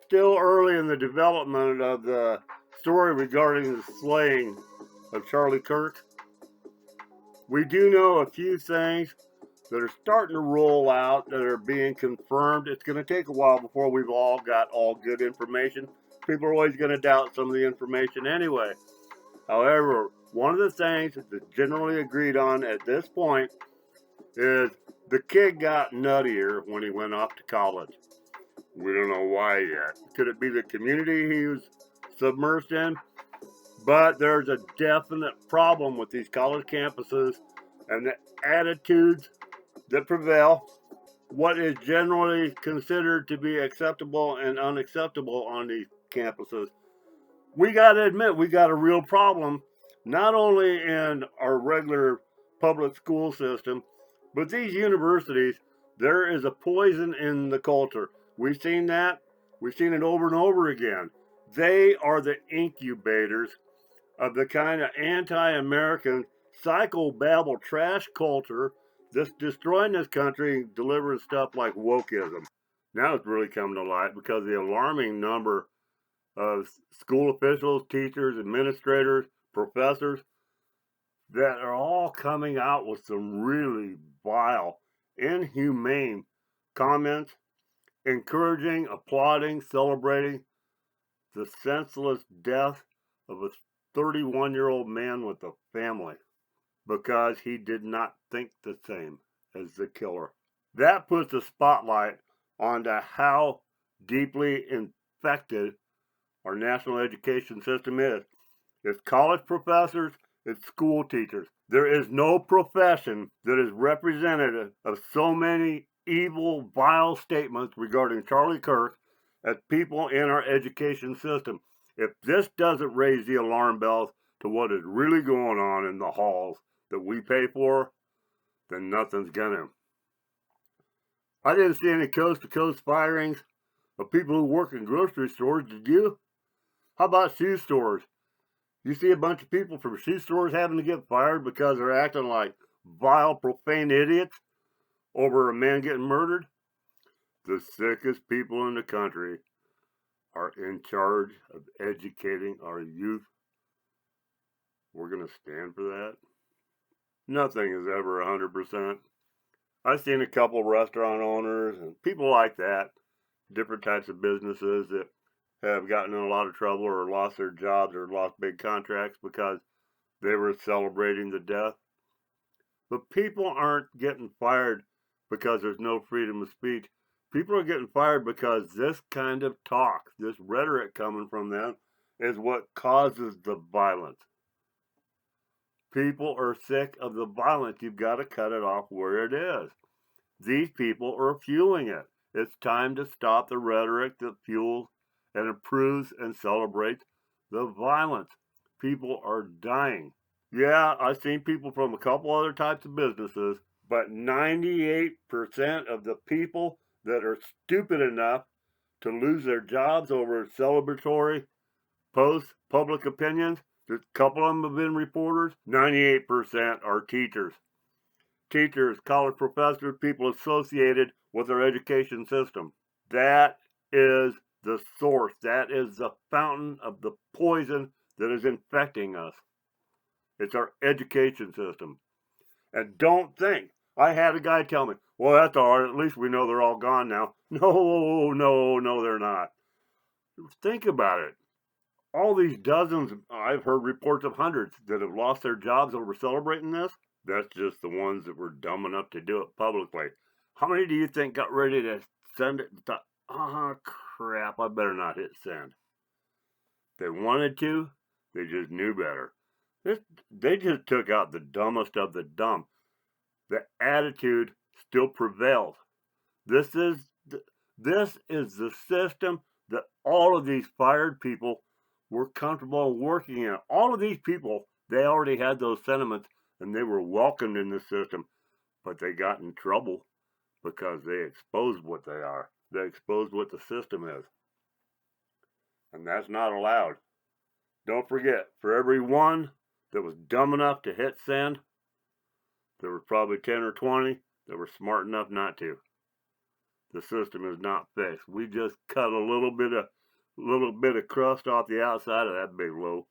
still early in the development of the story regarding the slaying of Charlie Kirk. We do know a few things that are starting to roll out that are being confirmed. It's going to take a while before we've all got all good information. People are always going to doubt some of the information anyway. However, one of the things that's generally agreed on at this point is the kid got nuttier when he went off to college. We don't know why yet. Could it be the community he was submersed in? But there's a definite problem with these college campuses and the attitudes that prevail. What is generally considered to be acceptable and unacceptable on these campuses. We got to admit, we got a real problem, not only in our regular public school system, but these universities. There is a poison in the culture. We've seen that. We've seen it over and over again. They are the incubators of the kind of anti-American psychobabble trash culture that's destroying this country, delivering stuff like wokeism. Now it's really coming to light because the alarming number of school officials, teachers, administrators, professors that are all coming out with some really vile, inhumane comments, encouraging, applauding, celebrating the senseless death of a 31-year-old man with a family because he did not think the same as the killer. That puts a spotlight onto how deeply infected our national education system is. It's college professors, it's school teachers. There is no profession that is representative of so many evil, vile statements regarding Charlie Kirk as people in our education system. If this doesn't raise the alarm bells to what is really going on in the halls that we pay for, then nothing's gonna. I didn't see any coast-to-coast firings of people who work in grocery stores, did you? How about shoe stores? You see a bunch of people from shoe stores having to get fired because they're acting like vile, profane idiots over a man getting murdered? The sickest people in the country are in charge of educating our youth. We're going to stand for that? Nothing is ever 100%. I've seen a couple restaurant owners and people like that, different types of businesses that have gotten in a lot of trouble or lost their jobs or lost big contracts because they were celebrating the death. But people aren't getting fired because there's no freedom of speech. People are getting fired because this kind of talk, this rhetoric coming from them, is what causes the violence. People are sick of the violence. You've got to cut it off where it is. These people are fueling it. It's time to stop the rhetoric that fuels and approves and celebrates the violence. People are dying. Yeah, I've seen people from a couple other types of businesses, but 98% of the people that are stupid enough to lose their jobs over celebratory posts, public opinions, a couple of them have been reporters, 98% are teachers. Teachers, college professors, people associated with our education system. That is the source. That is the fountain of the poison that is infecting us. It's our education system. And don't think, I had a guy tell me, well, that's all right, at least we know they're all gone now. No, they're not. Think about it. All these dozens, I've heard reports of hundreds that have lost their jobs over celebrating this. That's just the ones that were dumb enough to do it publicly. How many do you think got ready to send it and thought, oh crap, I better not hit send? They wanted to, they just knew better. They just took out the dumbest of the dumb. The attitude still prevails. This is the system that all of these fired people were comfortable working in. All of these people, they already had those sentiments and they were welcomed in the system, but they got in trouble because they exposed what they are. They exposed what the system is. And that's not allowed. Don't forget, for every one that was dumb enough to hit send, there were probably 10 or 20 that were smart enough not to. The system is not fixed. We just cut a little bit of little bit of crust off the outside of that big loaf.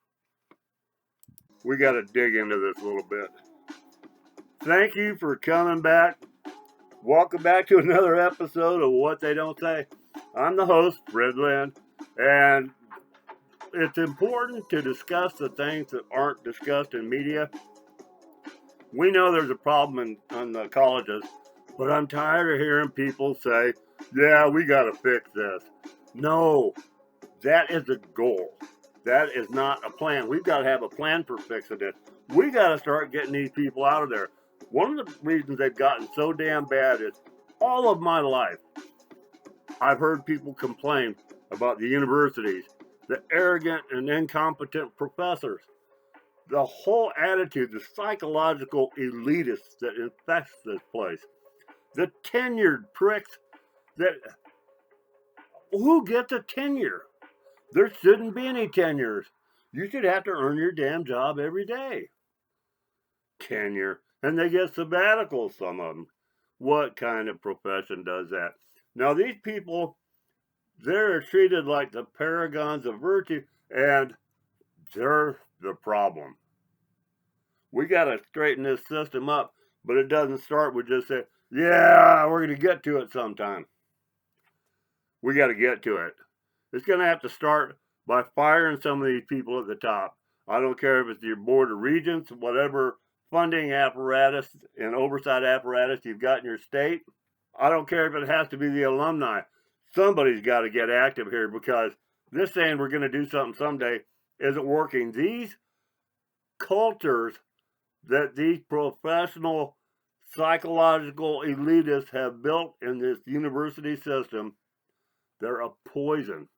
We got to dig into this a little bit. Thank you for coming back. Welcome back to another episode of What They Don't Say. I'm the host, Fred Lynn, and it's important to discuss the things that aren't discussed in media. We know there's a problem in the colleges, but I'm tired of hearing people say, yeah, we got to fix this. No, that is a goal. That is not a plan. We've got to have a plan for fixing it. We got to start getting these people out of there. One of the reasons they've gotten so damn bad is all of my life, I've heard people complain about the universities, the arrogant and incompetent professors, the whole attitude, the psychological elitists that infects this place, the tenured pricks that, who gets a tenure? There shouldn't be any tenures. You should have to earn your damn job every day. Tenure. And they get sabbaticals, some of them. What kind of profession does that? Now, these people, they're treated like the paragons of virtue, and they're the problem. We got to straighten this system up, but it doesn't start with just saying, yeah, we're going to get to it sometime. We got to get to it. It's going to have to start by firing some of these people at the top. I don't care if it's your board of regents, whatever funding apparatus and oversight apparatus you've got in your state. I don't care if it has to be the alumni. Somebody's got to get active here, because this saying we're going to do something someday isn't working. These cultures that these professional psychological elitists have built in this university system, they're a poison.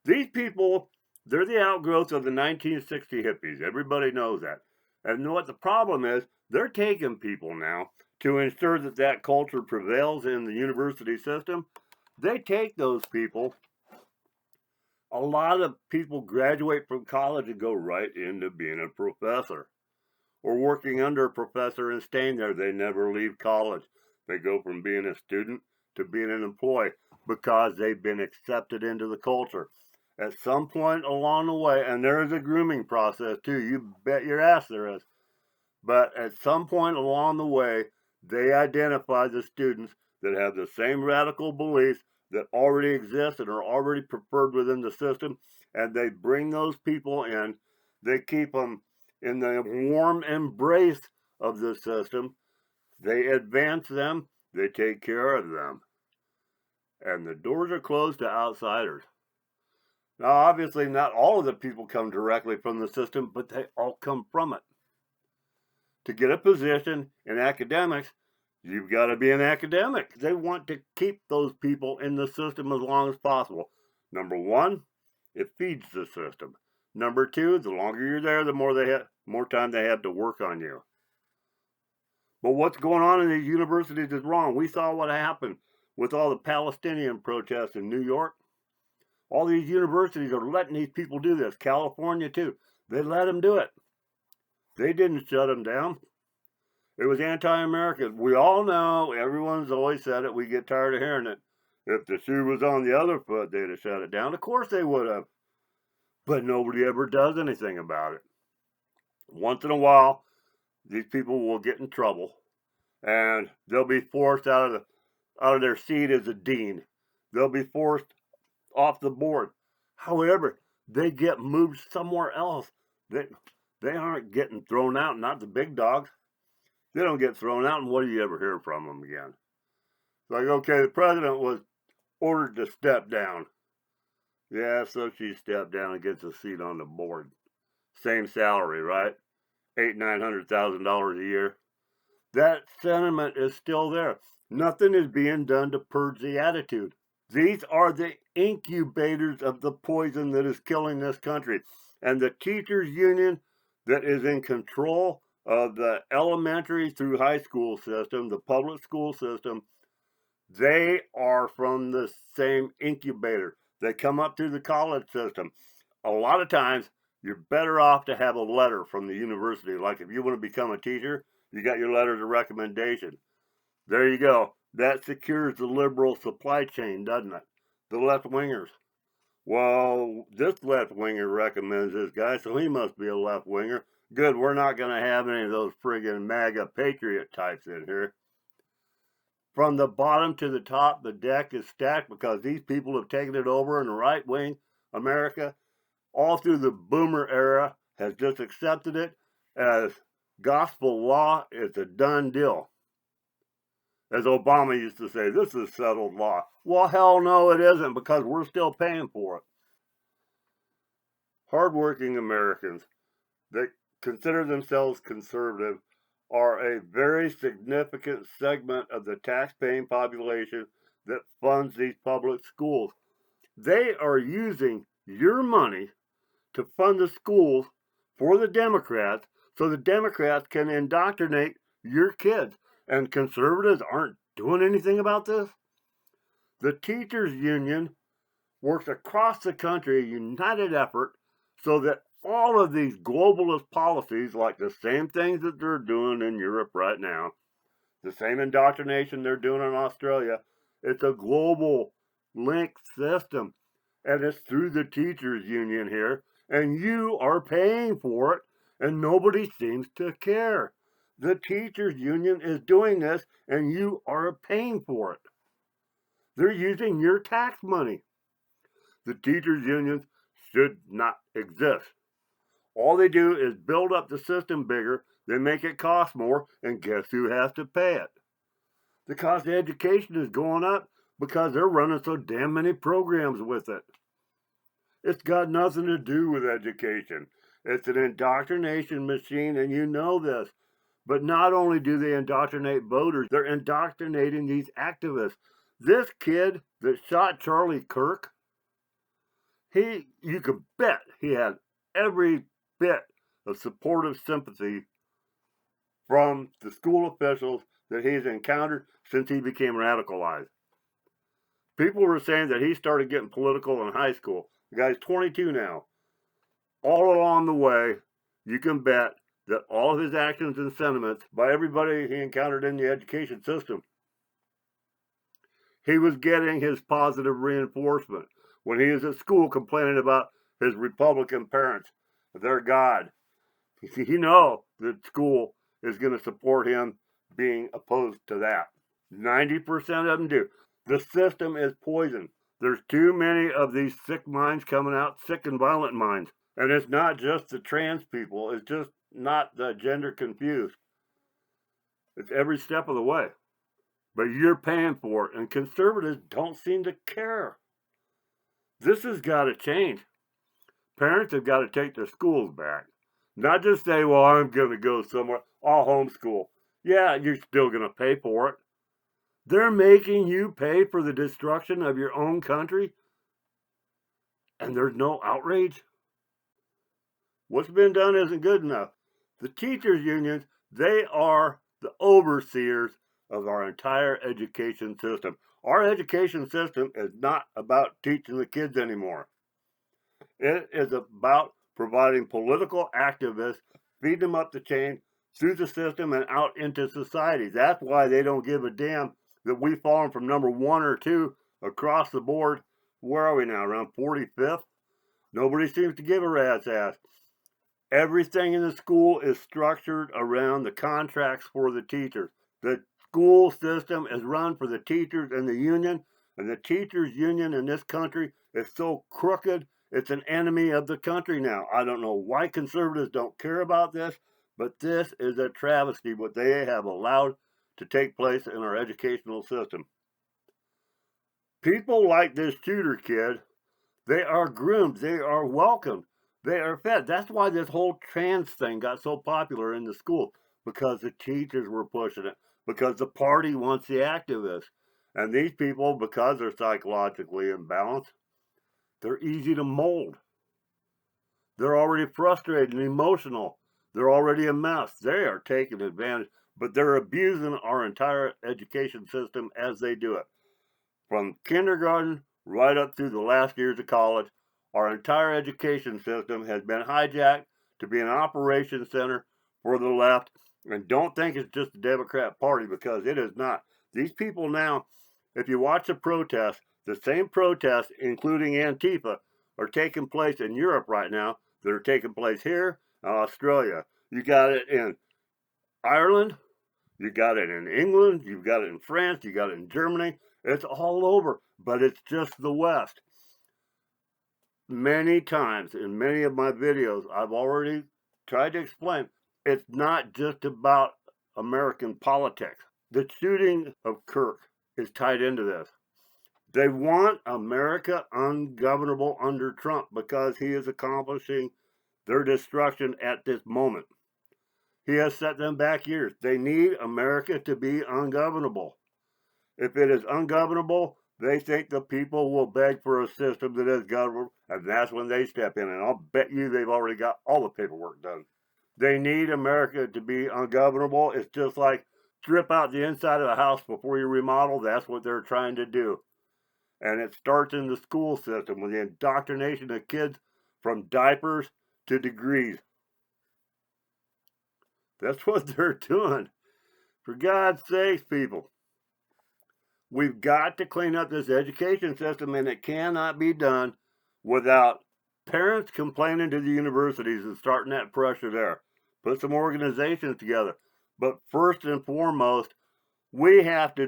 These people, they're the outgrowth of the 1960 hippies. Everybody knows that. And what the problem is, they're taking people now to ensure that that culture prevails in the university system. They take those people. A lot of people graduate from college and go right into being a professor or working under a professor and staying there. They never leave college. They go from being a student to being an employee because they've been accepted into the culture. At some point along the way, and there is a grooming process too, you bet your ass there is, but at some point along the way, they identify the students that have the same radical beliefs that already exist and are already preferred within the system, and they bring those people in. They keep them in the warm embrace of the system. They advance them. They take care of them. And the doors are closed to outsiders. Now, obviously, not all of the people come directly from the system, but they all come from it. To get a position in academics, you've got to be an academic. They want to keep those people in the system as long as possible. Number one, it feeds the system. Number two, the longer you're there, the more time they have to work on you. But what's going on in these universities is wrong. We saw what happened with all the Palestinian protests in New York. All these universities are letting these people do this. California, too. They let them do it. They didn't shut them down. It was anti-American. We all know, everyone's always said it, we get tired of hearing it. If the shoe was on the other foot, they'd have shut it down. Of course they would have. But nobody ever does anything about it. Once in a while, these people will get in trouble, and they'll be forced out of their seat as a dean. They'll be forced off the board. However, they get moved somewhere else. They aren't getting thrown out, not the big dogs. They don't get thrown out, and what do you ever hear from them again? It's like, okay, the president was ordered to step down. Yeah, so she stepped down and gets a seat on the board. Same salary, right? $800,000-$900,000 a year. That sentiment is still there. Nothing is being done to purge the attitude. These are the incubators of the poison that is killing this country. And the teachers' union that is in control of the elementary through high school system, the public school system, they are from the same incubator. They come up through the college system. A lot of times, you're better off to have a letter from the university. Like if you want to become a teacher, you got your letters of recommendation. There you go. That secures the liberal supply chain, doesn't it? The left-wingers. Well, this left-winger recommends this guy, so he must be a left-winger. Good, we're not going to have any of those friggin' MAGA patriot types in here. From the bottom to the top, the deck is stacked because these people have taken it over, and the right-wing America, all through the boomer era, has just accepted it as gospel law. It's a done deal. As Obama used to say, this is settled law. Well, hell no, it isn't, because we're still paying for it. Hardworking Americans that consider themselves conservative are a very significant segment of the tax-paying population that funds these public schools. They are using your money to fund the schools for the Democrats so the Democrats can indoctrinate your kids. And conservatives aren't doing anything about this. The teachers union works across the country, a united effort, so that all of these globalist policies, like the same things that they're doing in Europe right now, the same indoctrination they're doing in Australia, it's a global linked system. And it's through the teachers union here, and you are paying for it, and nobody seems to care. The teachers union is doing this, and you are paying for it. They're using your tax money. The teachers unions should not exist. All they do is build up the system bigger, they make it cost more, and guess who has to pay it? The cost of education is going up because they're running so damn many programs with it. It's got nothing to do with education. It's an indoctrination machine, and you know this. But not only do they indoctrinate voters, they're indoctrinating these activists. This kid that shot Charlie Kirk, you could bet he had every bit of supportive sympathy from the school officials that he's encountered since he became radicalized. People were saying that he started getting political in high school. The guy's 22 now. All along the way, you can bet that all of his actions and sentiments by everybody he encountered in the education system, he was getting his positive reinforcement. When he was at school complaining about his Republican parents, their God, you know that school is going to support him being opposed to that. 90% of them do. The system is poison. There's too many of these sick minds coming out, sick and violent minds. And it's not just the trans people. It's just not the gender confused. It's every step of the way. But you're paying for it, and conservatives don't seem to care. This has got to change. Parents have got to take their schools back. Not just say, well, I'm going to go somewhere, I'll homeschool. Yeah, you're still going to pay for it. They're making you pay for the destruction of your own country, and there's no outrage. What's been done isn't good enough. The teachers unions, they are the overseers of our entire education system. Our education system is not about teaching the kids anymore. It is about providing political activists, feed them up the chain through the system and out into society. That's why they don't give a damn that we've fallen from number 1 or 2 across the board. Where are we now? Around 45th? Nobody seems to give a rat's ass. Everything in the school is structured around the contracts for the teachers. The school system is run for the teachers and the union, and the teachers union in this country is so crooked, it's an enemy of the country now. I don't know why conservatives don't care about this, but this is a travesty what they have allowed to take place in our educational system. People like this shooter kid, they are groomed, they are welcomed, they are fed. That's why this whole trans thing got so popular in the school, because the teachers were pushing it, because the party wants the activists. And these people, because they're psychologically imbalanced, they're easy to mold. They're already frustrated and emotional. They're already a mess. They are taking advantage, but they're abusing our entire education system as they do it. From kindergarten right up through the last years of college, our entire education system has been hijacked to be an operations center for the left. And don't think it's just the Democrat Party, because it is not. These people now, if you watch the protests, the same protests, including Antifa, are taking place in Europe right now that are taking place here in Australia. You got it in Ireland, you got it in England, you've got it in France, you got it in Germany. It's all over, but it's just the West. Many times in many of my videos, I've already tried to explain, it's not just about American politics. The shooting of Kirk is tied into this. They want America ungovernable under Trump because he is accomplishing their destruction at this moment. He has set them back years. They need America to be ungovernable. If it is ungovernable, they think the people will beg for a system that is governable, and that's when they step in. And I'll bet you they've already got all the paperwork done. They need America to be ungovernable. It's just like strip out the inside of the house before you remodel. That's what they're trying to do. And it starts in the school system with the indoctrination of kids from diapers to degrees. That's what they're doing. For God's sakes, people. We've got to clean up this education system, and it cannot be done without parents complaining to the universities and starting that pressure there. Put some organizations together. But first and foremost, we have to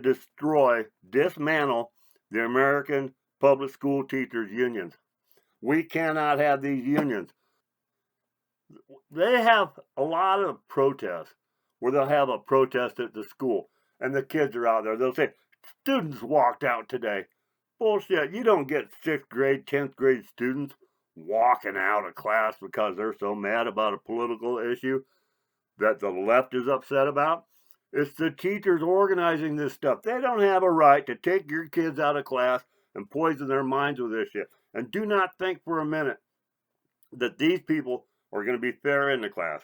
dismantle the American Public School Teachers Unions. We cannot have these unions. They have a lot of protests where they'll have a protest at the school, and the kids are out there. They'll say, students walked out today. Bullshit. You don't get 6th grade, 10th grade students walking out of class because they're so mad about a political issue that the left is upset about. It's the teachers organizing this stuff. They don't have a right to take your kids out of class and poison their minds with this shit. And do not think for a minute that these people are going to be fair in the class.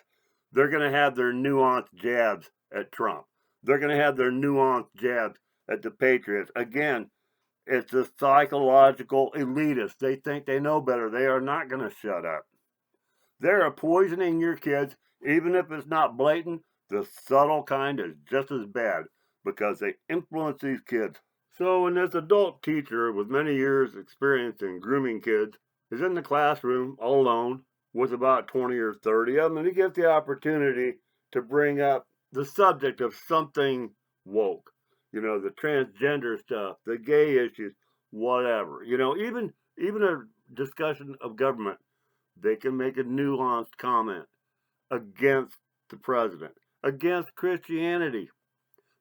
They're going to have their nuanced jabs at Trump. They're going to have their nuanced jabs at the Patriots. Again, it's the psychological elitists. They think they know better. They are not going to shut up. They're poisoning your kids, even if it's not blatant. The subtle kind is just as bad because they influence these kids. So when this adult teacher with many years experience in grooming kids is in the classroom all alone with about 20 or 30 of them, and he gets the opportunity to bring up the subject of something woke. You know, the transgender stuff, the gay issues, whatever. You know, even a discussion of government, they can make a nuanced comment against the president, against Christianity.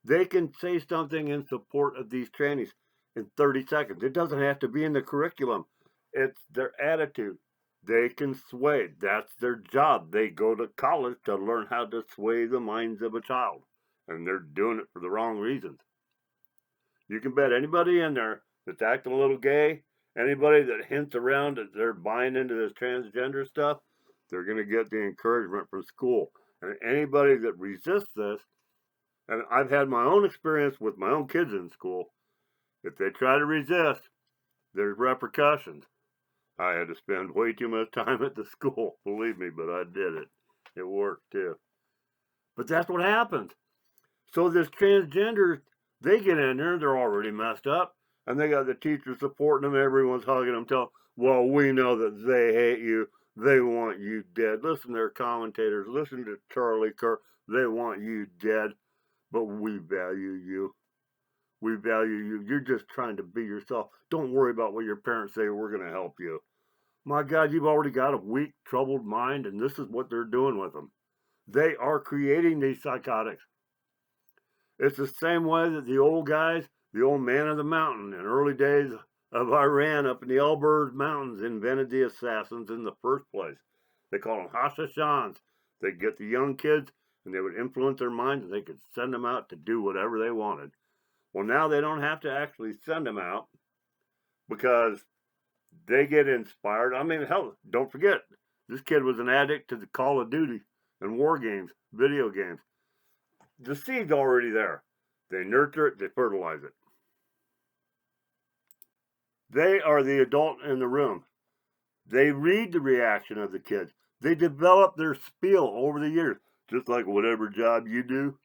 They can say something in support of these trannies in 30 seconds. It doesn't have to be in the curriculum. It's their attitude. They can sway. That's their job. They go to college to learn how to sway the minds of a child. And they're doing it for the wrong reasons. You can bet anybody in there that's acting a little gay, anybody that hints around that they're buying into this transgender stuff, they're going to get the encouragement from school. And anybody that resists this, and I've had my own experience with my own kids in school, if they try to resist, there's repercussions. I had to spend way too much time at the school, believe me, but I did it. It worked too. But that's what happens. So this transgender, they get in there, they're already messed up, and they got the teachers supporting them, everyone's hugging them, telling, well, we know that they hate you, they want you dead. Listen to their commentators, listen to Charlie Kirk, they want you dead, but we value you. We value you. You're just trying to be yourself. Don't worry about what your parents say. We're going to help you. My God, you've already got a weak, troubled mind, and this is what they're doing with them. They are creating these psychotics. It's the same way that the old guys, the old man of the mountain in early days of Iran up in the Elburz Mountains invented the assassins in the first place. They call them Hashashans. They'd get the young kids, and they would influence their minds, and they could send them out to do whatever they wanted. Well, now they don't have to actually send them out because they get inspired. I mean, hell, don't forget, this kid was an addict to the Call of Duty and war games, video games. The seed's already there. They nurture it, they fertilize it. They are the adult in the room. They read the reaction of the kids. They develop their spiel over the years. Just like whatever job you do,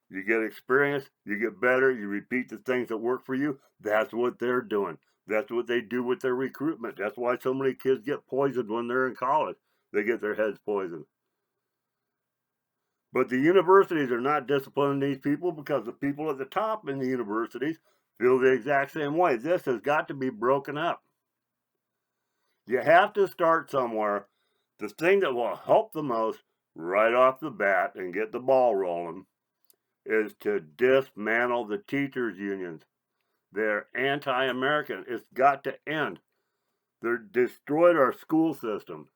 you get experience, you get better, you repeat the things that work for you. That's what they're doing. That's what they do with their recruitment. That's why so many kids get poisoned when they're in college. They get their heads poisoned. But the universities are not disciplining these people because the people at the top in the universities feel the exact same way. This has got to be broken up. You have to start somewhere. The thing that will help the most right off the bat and get the ball rolling is to dismantle the teachers' unions. They're anti-American. It's got to end. They've destroyed our school system.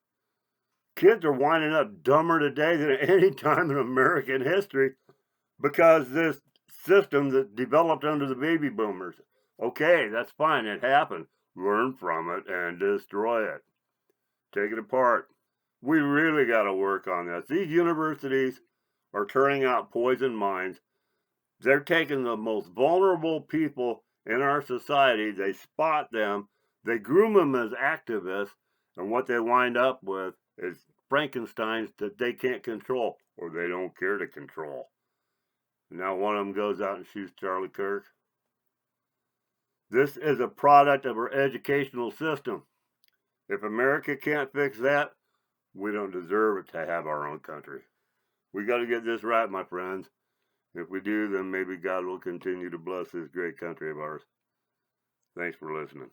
Kids are winding up dumber today than at any time in American history because this system that developed under the baby boomers. Okay, that's fine. It happened. Learn from it and destroy it. Take it apart. We really got to work on this. These universities are turning out poison minds. They're taking the most vulnerable people in our society. They spot them. They groom them as activists. And what they wind up with is Frankensteins that they can't control or they don't care to control. Now one of them goes out and shoots Charlie Kirk. This is a product of our educational system. If America can't fix that, we don't deserve it to have our own country. We got to get this right, my friends. If we do, then maybe God will continue to bless this great country of ours. Thanks for listening.